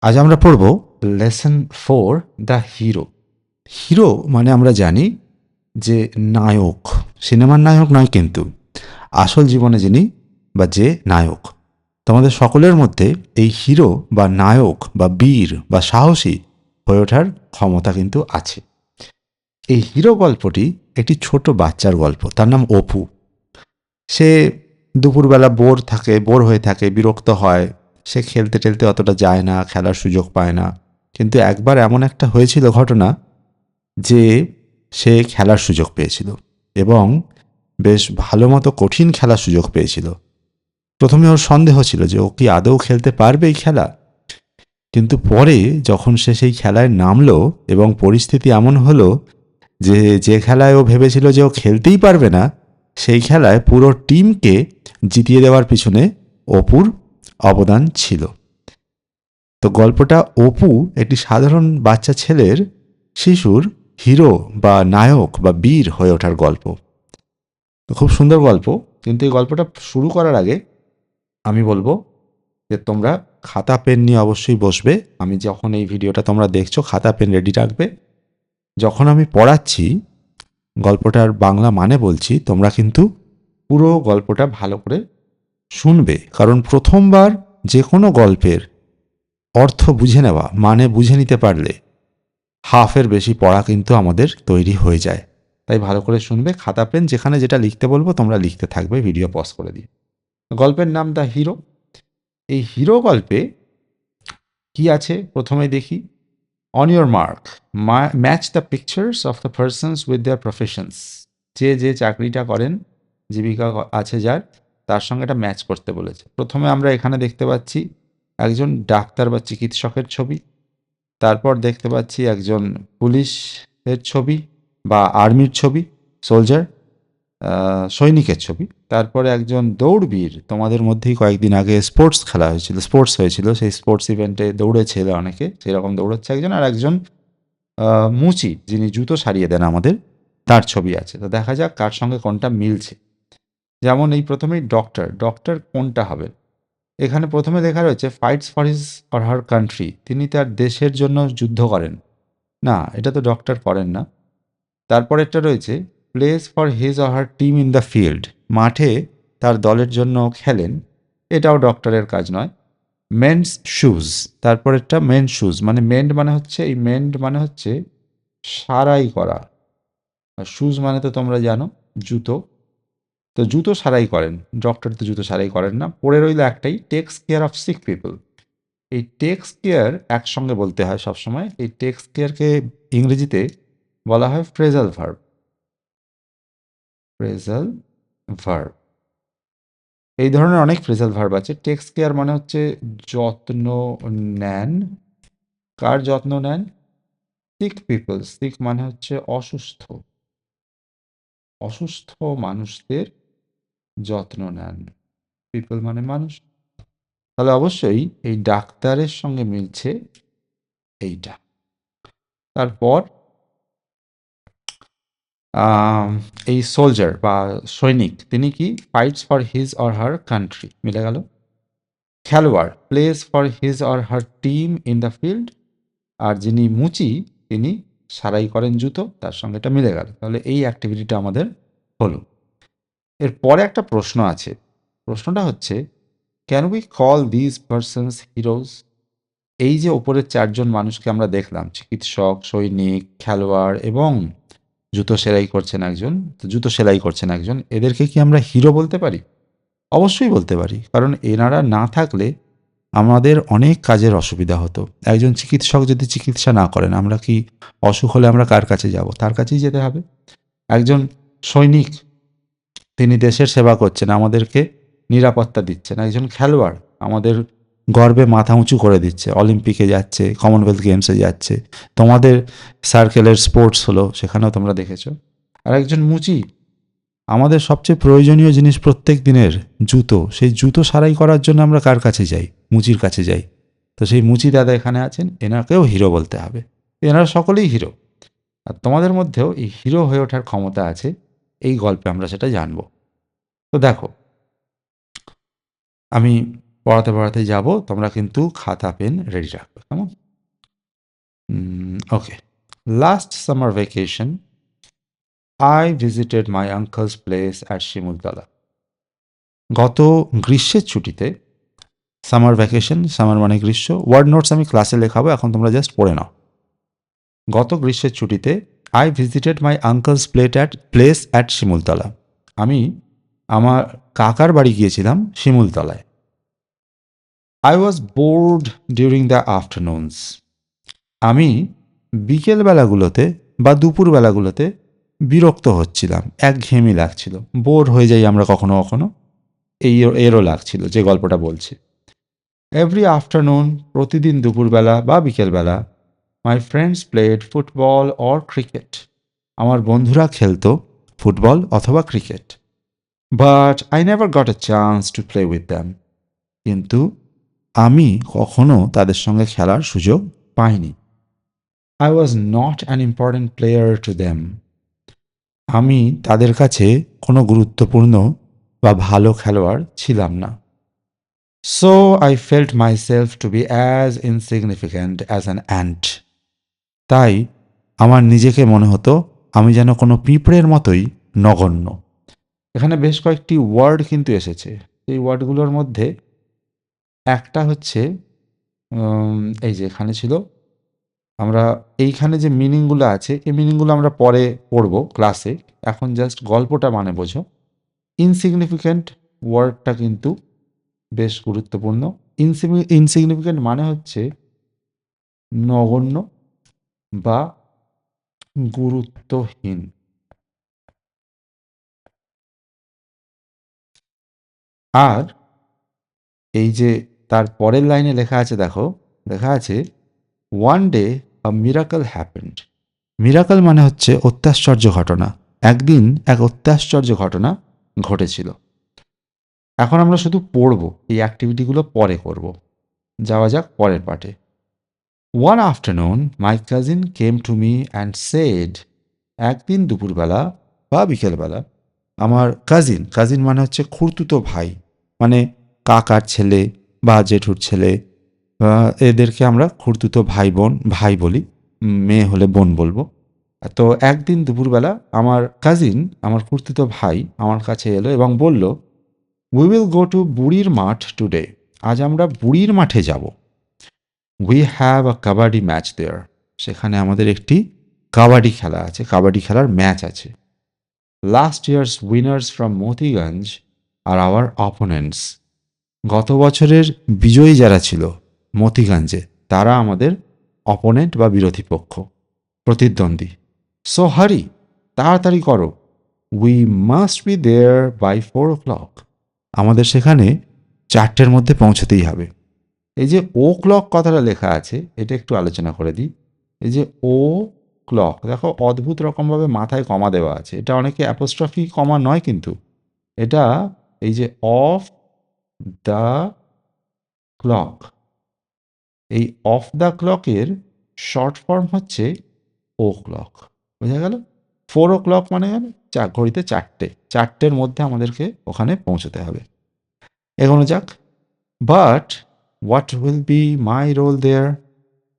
আজ আমরা পড়ব লেসন 4 দ্য হিরো। হিরো মানে আমরা জানি যে নায়ক, সিনেমার নায়ক নয় কিন্তু আসল জীবনে যিনি বা যে নায়ক। তোমাদের সকলের মধ্যে এই হিরো বা নায়ক বা বীর বা সাহসী হয়ে ওঠার ক্ষমতা কিন্তু আছে। এই হিরো গল্পটি একটি ছোট বাচ্চার গল্প, তার নাম অপু। সে দুপুরবেলা বোর হয়ে থাকে, বিরক্ত হয়। সে খেলতে টেলতে অতটা যায় না, খেলার সুযোগ পায় না। কিন্তু একবার এমন একটা হয়েছিল ঘটনা যে সে খেলার সুযোগ পেয়েছিল এবং বেশ ভালো মতো কঠিন খেলার সুযোগ পেয়েছিল। প্রথমে ওর সন্দেহ ছিল যে ও কি আদৌ খেলতে পারবে এই খেলা, কিন্তু পরে যখন সে সেই খেলায় নামলো এবং পরিস্থিতি এমন হলো যে যে খেলায় ও ভেবেছিল যে ও খেলতেই পারবে না, সেই খেলায় পুরো টিমকে জিতিয়ে দেওয়ার পিছনে অপুর অবদান ছিল। তো গল্পটা অপু একটি সাধারণ বাচ্চা ছেলের, শিশুর হিরো বা নায়ক বা বীর হয়ে ওঠার গল্প। তো খুব সুন্দর গল্প, কিন্তু এই গল্পটা শুরু করার আগে আমি বলবো যে তোমরা খাতা পেন নিয়ে অবশ্যই বসবে। আমি যখন এই ভিডিওটা তোমরা দেখছো খাতা পেন রেডি রাখবে। যখন আমি পড়াচ্ছি গল্পটার বাংলা মানে বলছি, তোমরা কিন্তু পুরো গল্পটা ভালো করে শুনবে, কারণ প্রথমবার যে কোনো গল্পের অর্থ বুঝে নেওয়া মানে বুঝে নিতে পারলে হাফের বেশি পড়া কিন্তু আমাদের তৈরি হয়ে যায়। তাই ভালো করে শুনবে, খাতা পেন যেখানে যেটা লিখতে বলবো তোমরা লিখতে থাকবে ভিডিও পজ করে দিয়ে। গল্পের নাম দ্য হিরো। এই হিরো গল্পে কি আছে প্রথমে দেখি। On your mark, match the pictures of the persons with their professions. যে যে চাকরিটা করেন, জীবিকা আছে যার, তার সঙ্গে এটা ম্যাচ করতে বলেছে। প্রথমে আমরা এখানে দেখতে পাচ্ছি একজন ডাক্তার বা চিকিৎসকের ছবি। তারপর দেখতে পাচ্ছি একজন পুলিশের ছবি বা আর্মির ছবি, সোলজার, সৈনিকের ছবি। তারপরে একজন দৌড়বীর, তোমাদের মধ্যেই কয়েকদিন আগে স্পোর্টস হয়েছিল, সেই স্পোর্টস ইভেন্টে দৌড়েছিল অনেকে, সেরকম দৌড়চ্ছে একজন। আর একজন মুচি, যিনি জুতো সারিয়ে দেন আমাদের, তার ছবি আছে। তো দেখা যাক কার সঙ্গে কোনটা মিলছে। যেমন এই প্রথমেই ডক্টর কোনটা হবে? এখানে প্রথমে লেখা রয়েছে fights for his or her country, তিনি তার দেশের জন্য যুদ্ধ করেন। না, এটা তো ডক্টর করেন না। তারপরেরটা রয়েছে place for his or her team in the field, মাঠে তার দলের জন্য খেলেন। এটাও ডক্টরের কাজ নয়। মেন্স শুজ, তারপরেরটা মেন শুজ, মানে মেন্ড মানে হচ্ছে, এই মেন্ড মানে হচ্ছে সারাই করা, আর শুজ মানে তো তোমরা জানো জুতো। তো জুতো সারাই করেন, ডক্টর তো জুতো সারাই করেন না। পড়ে রইল একটাই, takes care of sick people. এই টেক্স কেয়ার একসঙ্গে বলতে হয় সবসময়। এই টেক্স কেয়ারকে ইংরেজিতে বলা হয় ফ্রেজাল ভার্ব। ফ্রেজাল ভার্ব, এই ধরনের অনেক ফ্রেজাল ভার্ব আছে। টেক্স কেয়ার মানে হচ্ছে যত্ন নেন। কার যত্ন নেন? Sick people. সিক মানে হচ্ছে অসুস্থ, অসুস্থ মানুষদের যত্ন নেন। পিপল মানে মানুষ। তাহলে অবশ্যই এই ডাক্তারের সঙ্গে মিলছে এইটা। তারপর এই সোলজার বা সৈনিক, তিনি কি fights for his or her country, মিলে গেল। খেলোয়াড়, plays for his or her team in the field. আর যিনি মুচি, তিনি সারাই করেন জুতো, তার সঙ্গে এটা মিলে গেল। তাহলে এই অ্যাক্টিভিটিটা আমাদের হলো। এরপরে একটা প্রশ্ন আছে। প্রশ্নটা হচ্ছে, can we call this persons heroes? এই যে ওপরের চারজন মানুষকে আমরা দেখলাম, চিকিৎসক, সৈনিক, খেলোয়াড় এবং জুতো সেলাই করছেন একজন, এদেরকে কি আমরা হিরো বলতে পারি? অবশ্যই বলতে পারি, কারণ এনারা না থাকলে আমাদের অনেক কাজের অসুবিধা হতো। একজন চিকিৎসক যদি চিকিৎসা না করেন, আমরা কি অসুখ হলে আমরা কার কাছে যাব? তার কাছেই যেতে হবে। একজন সৈনিক, তিনি দেশের সেবা করছেন, আমাদেরকে নিরাপত্তা দিচ্ছেন। একজন খেলোয়াড় আমাদের গর্বে মাথা উঁচু করে দিচ্ছে, অলিম্পিকে যাচ্ছে, কমনওয়েলথ গেমসে যাচ্ছে, তোমাদের সার্কেলের স্পোর্টস হলো, সেখানেও তোমরা দেখেছো। আর একজন মুচি, আমাদের সবচেয়ে প্রয়োজনীয় জিনিস প্রত্যেক দিনের জুতো, সেই জুতো সারাই করার জন্য আমরা কার কাছে যাই? মুচির কাছে যাই। তো সেই মুচি দাদা এখানে আছেন, এনাকেও হিরো বলতে হবে। এনারা সকলেই হিরো। আর তোমাদের মধ্যেও এই হিরো হয়ে ওঠার ক্ষমতা আছে, এই গল্পে আমরা সেটা জানবো। তো দেখো, আমি পড়াতে পড়াতে যাব, তোমরা কিন্তু খাতা পেন রেডি রাখবে, কেমন? Okay. Last summer vacation I visited my uncle's place at Simultala. গত গ্রীষ্মের ছুটিতে, সামার ভ্যাকেশন, সামার মানে গ্রীষ্ম, ওয়ার্ড নোটস আমি ক্লাসে লেখাবো, এখন তোমরা জাস্ট পড়ে নাও। গত গ্রীষ্মের ছুটিতে I visited my uncle's place at Simultala. আমি আমার কাকার বাড়ি গিয়েছিলাম শিমুলতলায়। I was bored during the afternoons. আমি বিকেলবেলাগুলোতে বা দুপুরবেলাগুলোতে বিরক্ত হচ্ছিলাম, একঘেয়েমি লাগছিল, বোর হয়ে যাই আমরা কখনো কখনো, এরও লাগছিল যে গল্পটা বলছি। এভরি আফটারনুন, প্রতিদিন দুপুরবেলা বা বিকেলবেলা, my friends played football or cricket. আমার বন্ধুরা খেলতো ফুটবল অথবা cricket. But I never got a chance to play with them. কিন্তু আমি কখনো তাদের সঙ্গে খেলার সুযোগ পাইনি। I was not an important player to them. আমি তাদের কাছে কোনো গুরুত্বপূর্ণ বা ভালো খেলোয়াড় ছিলাম না। So I felt my self to B as insignificant as an ant. তাই আমার নিজেকে মনে হতো আমি যেন কোনো পিঁপড়ের মতোই নগণ্য। এখানে বেশ কয়েকটি ওয়ার্ড কিন্তু এসেছে। এই ওয়ার্ডগুলোর মধ্যে একটা হচ্ছে এই যে এখানে ছিল, আমরা এইখানে যে মিনিংগুলো আছে এই মিনিংগুলো আমরা পরে পড়ব ক্লাসে, এখন জাস্ট গল্পটা মানে বোঝো। ইনসিগনিফিক্যান্ট ওয়ার্ডটা কিন্তু বেশ গুরুত্বপূর্ণ। ইনসিগনিফিক্যান্ট মানে হচ্ছে নগণ্য বা গুরুত্বহীন। আর এই যে তার পরের লাইনে লেখা আছে, দেখো লেখা আছে ওয়ান ডে আ মিরাকল হ্যাপেন্ড। মিরাকল মানে হচ্ছে অত্যাশ্চর্য ঘটনা। একদিন এক অত্যাশ্চর্য ঘটনা ঘটেছিল। এখন আমরা শুধু পড়ব, এই অ্যাক্টিভিটিগুলো পরে করব। যাওয়া যাক পরের পার্টে। One afternoon my cousin came to me and said. একদিন দুপুরবেলা বা বিকেলবেলা আমার কাজিন মানে হচ্ছে খুড়তুতো ভাই, মানে কাকার ছেলে বা জেঠুর ছেলে, এদেরকে আমরা খুড়তুতো ভাই বলি, মেয়ে হলে বোন বলবো। তো একদিন দুপুরবেলা আমার কাজিন, আমার খুড়তুতো ভাই আমার কাছে এলো এবং বলল, উই উইল গো টু বুড়ির মাঠ টুডে। আজ আমরা বুড়ির মাঠে যাব। We have a kabaddi match there. সেখানে আমাদের একটি কাবাডি খেলা আছে, কাবাডি খেলার ম্যাচ আছে। Last years winners from Motiganj are our opponents. গত বছরের বিজয়ী যারা ছিল মতিগঞ্জে, তারা আমাদের অপোনেন্ট বা বিরোধী পক্ষ, প্রতিদ্বন্দ্বী। সো হারি, তাড়াতাড়ি করো। We must be there by 4 o'clock। আমাদের সেখানে 4টের মধ্যে পৌঁছতেই হবে। এই যে ও ক্লক কথাটা লেখা আছে, এটা একটু আলোচনা করে দিই। এই যে ও ক্লক, দেখো অদ্ভুত রকমভাবে মাথায় কমা দেওয়া আছে। এটা অনেকে অ্যাপোস্ট্রফি কমা নয়, কিন্তু এটা এই যে অফ দ্য ক্লক, এই অফ দ্য ক্লকের শর্ট ফর্ম হচ্ছে ও ক্লক। বোঝা গেল? 4 o'clock মানে ঘড়িতে 4টের মধ্যে আমাদেরকে ওখানে পৌঁছতে হবে। এগোনো যাক। But what will be my role there.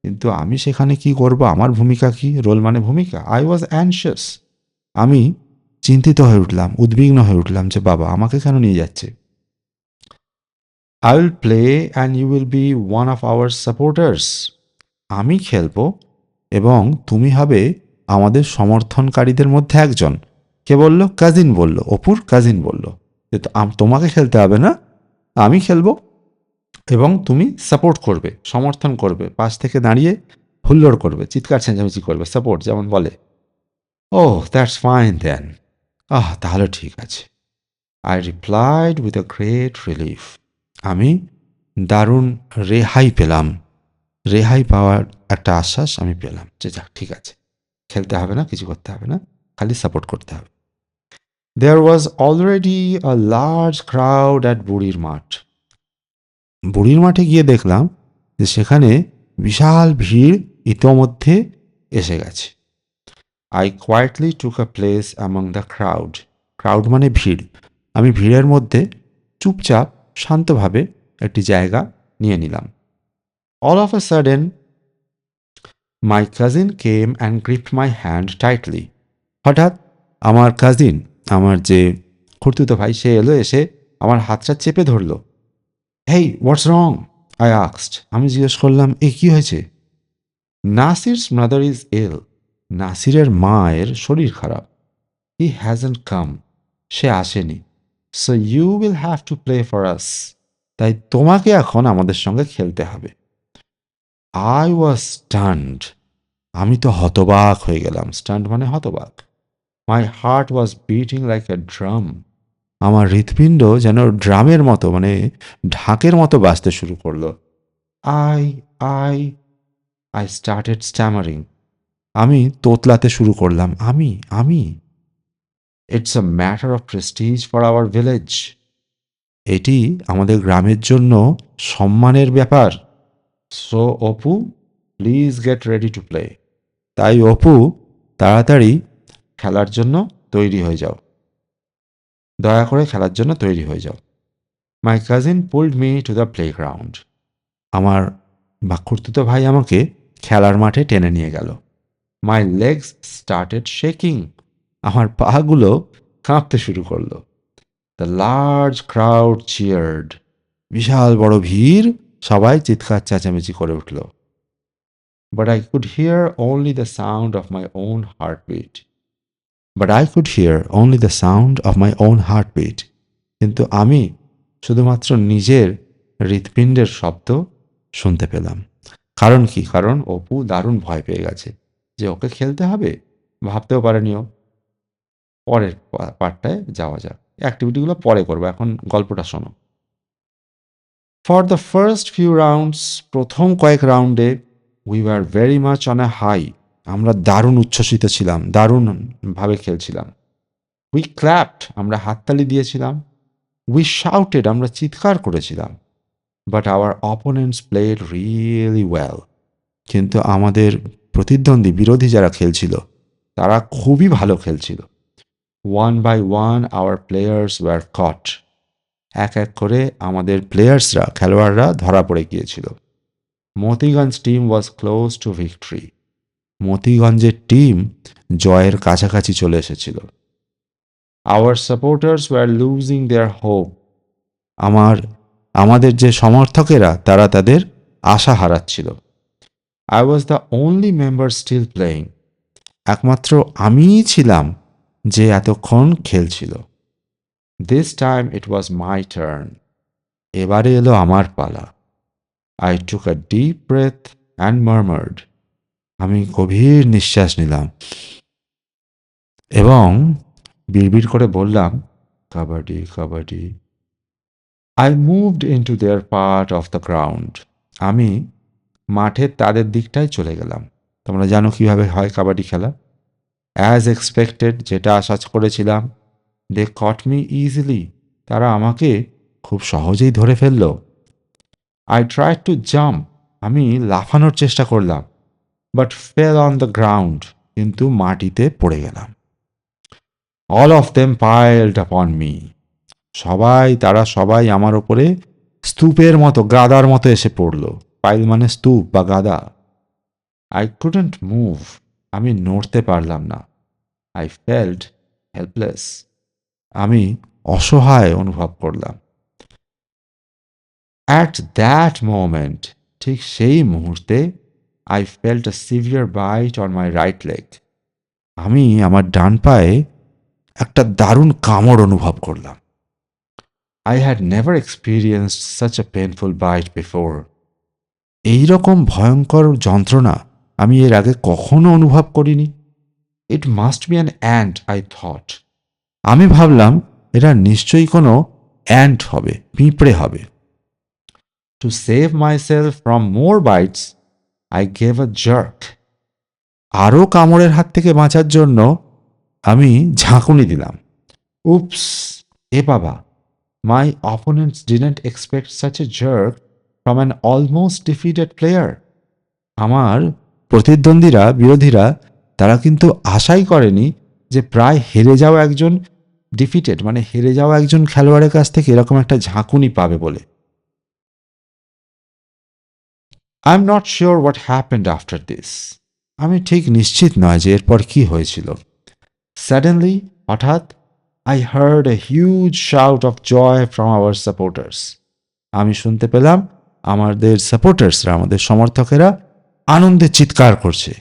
কিন্তু আমি সেখানে কি করব, আমার ভূমিকা কি? রোল মানে ভূমিকা। I was anxious. আমি চিন্তিত হয়ে উঠলাম, উদ্বিগ্ন হয়ে উঠলাম যে বাবা আমাকে কেন নিয়ে যাচ্ছে। I will play and you will be one of our supporters. আমি খেলবো এবং তুমি হবে আমাদের সমর্থনকারীদের মধ্যে একজন। কে বলল? কাজিন বলল, অপুর কাজিন বলল যে তোমাকে খেলতে হবে না, আমি খেলবো এবং তুমি সাপোর্ট করবে, সমর্থন করবে, পাশ থেকে দাঁড়িয়ে হুল্লোড় করবে, চিৎকার চেঁচামেচি করবে, সাপোর্ট যেমন বলে। ওহ দ্যাটস ফাইন দেন। তাহলে ঠিক আছে। I replied with a great relief. আমি দারুণ রেহাই পেলাম, রেহাই পাওয়ার একটা আশ্বাস আমি পেলাম যে যাক ঠিক আছে, খেলতে হবে না, কিছু করতে হবে না, খালি সাপোর্ট করতে হবে। There was already a large crowd at Burir Math. বুড়ির মাঠে গিয়ে দেখলাম যে সেখানে বিশাল ভিড় ইতোমধ্যে এসে গেছে। I quietly took a place among the crowd. Crowd মানে ভিড়। আমি ভিড়ের মধ্যে চুপচাপ শান্তভাবে একটি জায়গা নিয়ে নিলাম। All of a sudden my cousin came and গ্রিপড my hand tightly. হঠাৎ আমার কাজিন, আমার যে খুড়তুতো ভাই, সে এলো, এসে আমার হাতটা চেপে ধরল। Hey, what's wrong? I asked. আমি জিজ্ঞেস করলাম, এ কি হয়েছে? Nasir's mother is ill. নাসিরের মায়ের শরীর খারাপ। He hasn't come. সে আসেনি। So you will have to play for us. তাই তোমাকে এখন আমাদের সঙ্গে খেলতে হবে। I was stunned. আমি তো হতবাক হয়ে গেলাম। স্টান্ড মানে হতবাক। My heart was beating like a drum. আমার হৃৎপিণ্ড যেন ড্রামের মতো, মানে ঢাকের মতো বাজতে শুরু করলো। I I I started stammering. আমি তোতলাতে শুরু করলাম। আমি it's a matter of Prestige for our village. এটি আমাদের গ্রামের জন্য সম্মানের ব্যাপার। So Apu, please get ready to play. তাই অপু, তাড়াতাড়ি খেলার জন্য তৈরি হয়ে যাও। দয়া করে খেলার জন্য তৈরি হয়ে যাও। My cousin pulled me to the playground. আমার খুড়তুতো ভাই আমাকে খেলার মাঠে টেনে নিয়ে গেল। My legs started shaking. আমার পাগুলো কাঁপতে শুরু করলো। The large crowd cheered. বিশাল বড় ভিড়, সবাই চিৎকার চেঁচামেচি করে উঠল। But I could hear only the sound of my own heartbeat. কিন্তু আমি শুধুমাত্র নিজের হৃৎপিণ্ডের শব্দ শুনতে পেলাম। কারণ কি? কারণ অপু দারুণ ভয় পেয়ে গেছে যে ওকে খেলতে হবে। ভাবতেও পারেনি ও। পরের পার্টটায় যাওয়া যাক। অ্যাক্টিভিটিগুলো পরে করবো, এখন গল্পটা শোনো। For the first few rounds, প্রথম কয়েক রাউন্ডে, we were very much on a high. আমরা দারুণ উচ্ছ্বসিত ছিলাম, দারুণভাবে খেলছিলাম। উই ক্ল্যাপড, আমরা হাততালি দিয়েছিলাম। উই শাউটেড, আমরা চিৎকার করেছিলাম। But hour opponents played really well. কিন্তু আমাদের প্রতিদ্বন্দ্বী, বিরোধী যারা খেলছিল, তারা খুবই ভালো খেলছিল। One by one our players were caught. এক এক করে আমাদের প্লেয়ার্সরা, খেলোয়াড়রা ধরা পড়ে গিয়েছিল। Motiganj team was close to victory. মতিগঞ্জের টিম জয়ের কাছাকাছি চলে এসেছিল। Our supporters were losing their hope. আমাদের যে সমর্থকেরা, তারা তাদের আশা হারাচ্ছিল। I was the only member still playing. একমাত্র আমিই ছিলাম যে এতক্ষণ খেলছিল। This time it was my turn. এবারে এলো আমার পালা। I took a deep breadth and মারমার্ড। আমি গভীর নিঃশ্বাস নিলাম এবং বিড়বিড় করে বললাম, kabaddi kabaddi. I moved into there part of the ground. আমি মাঠের তাদের দিকটায় চলে গেলাম। তোমরা জানো কিভাবে হয় কাবাডি খেলা। অ্যাজ এক্সপেক্টেড, যেটা আশা করেছিলাম, দে কট মি ইজিলি। তারা আমাকে খুব সহজেই ধরে ফেলল। I try to jump. আমি লাফানোর চেষ্টা করলাম। But fail on the ground. কিন্তু মাটিতে পড়ে গেলাম। অল অফ দেম পাইলড আপন মি। তারা সবাই আমার ওপরে স্তূপের মতো, গাদার মতো এসে পড়ল। পাইল মানে স্তূপ বা গাদা। I couldn't move. আমি নড়তে পারলাম না। I felt helpless. আমি অসহায় অনুভব করলাম। অ্যাট দ্যাট মোমেন্ট, ঠিক সেই মুহূর্তে, I felt a severe bite on my right leg. আমি আমার ডান পায়ে একটা দারুণ কামড় অনুভব করলাম। I had never experienced such a painful bite before. এই রকম ভয়ঙ্কর যন্ত্রণা আমি এর আগে কখনো অনুভব করিনি। It must be an ant, I thought. আমি ভাবলাম এটা নিশ্চয়ই কোনো অ্যান্ট হবে, পিঁপড়ে হবে। To save myself from more bites, I gave a jerk. আরও কামড়ের হাত থেকে বাঁচার জন্য আমি ঝাঁকুনি দিলাম। উপস, এ বাবা! My opponents didn't expect such a jerk from an almost defeated player. আমার প্রতিদ্বন্দ্বীরা, বিরোধীরা, তারা কিন্তু আশাই করেনি যে প্রায় হেরে যাওয়া একজন, ডিফিটেড মানে হেরে যাওয়া একজন খেলোয়াড়ের কাছ থেকে এরকম একটা ঝাঁকুনি পাবে বলে। I am not sure what happened after this. আমি ঠিক নিশ্চিত নয় যে এরপর কি হয়েছিল। সাডেনলি, হঠাৎ, I heard a huge shout of joy from our supporters. আমি শুনতে পেলাম আমাদের সাপোর্টার্সরা, আমাদের সমর্থকেরা আনন্দে চিৎকার করছে।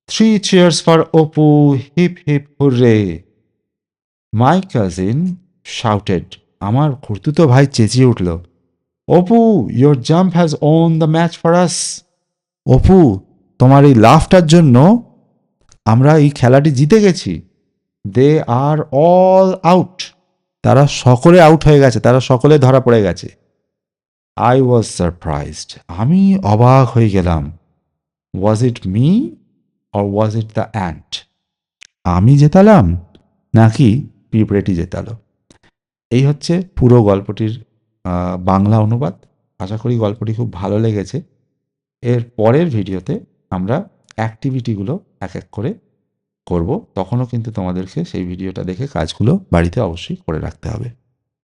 3 cheers for Apu, hip hip hurrah. My cousin shouted. আমার খুড়তুতো ভাই চেঁচিয়ে উঠল, Apu, your jump has won the match for us. Apu, তোমার এই লাফটার জন্য আমরা এই খেলাটি জিতে গেছি। They are all out. তারা সকলে আউট হয়ে গেছে, তারা সকলে ধরা পড়ে গেছে। I was surprised. আমি অবাক হয়ে গেলাম। Was it me or was it the ant? আমি জেতালাম নাকি পিঁপড়েটি জেতালো? এই হচ্ছে পুরো গল্পটির বাংলা অনুবাদ। আশা করি গল্পটি খুব ভালো লেগেছে। এর পরের ভিডিওতে আমরা অ্যাক্টিভিটিগুলো এক এক করে করব। তখনও কিন্তু তোমাদেরকে সেই ভিডিওটা দেখে কাজগুলো বাড়িতে অবশ্যই করে রাখতে হবে।